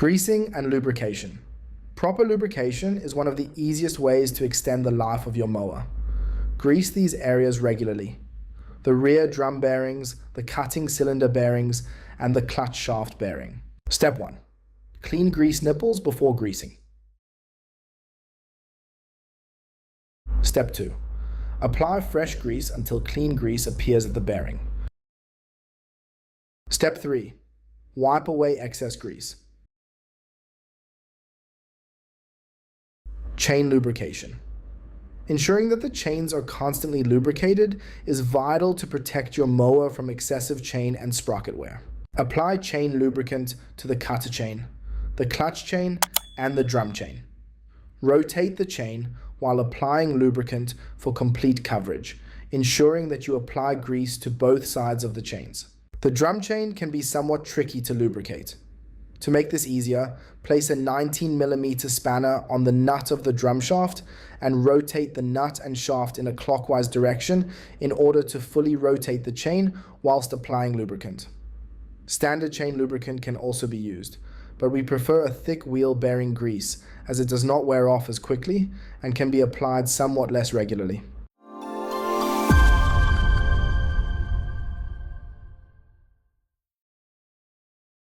Greasing and lubrication. Proper lubrication is one of the easiest ways to extend the life of your mower. Grease these areas regularly: the rear drum bearings, the cutting cylinder bearings, and the clutch shaft bearing. Step 1. Clean grease nipples before greasing. Step 2. Apply fresh grease until clean grease appears at the bearing. Step 3. Wipe away excess grease. Chain lubrication. Ensuring that the chains are constantly lubricated is vital to protect your mower from excessive chain and sprocket wear. Apply chain lubricant to the cutter chain, the clutch chain, and the drum chain. Rotate the chain while applying lubricant for complete coverage, ensuring that you apply grease to both sides of the chains. The drum chain can be somewhat tricky to lubricate. To make this easier, place a 19mm spanner on the nut of the drum shaft and rotate the nut and shaft in a clockwise direction in order to fully rotate the chain whilst applying lubricant. Standard chain lubricant can also be used, but we prefer a thick wheel bearing grease as it does not wear off as quickly and can be applied somewhat less regularly.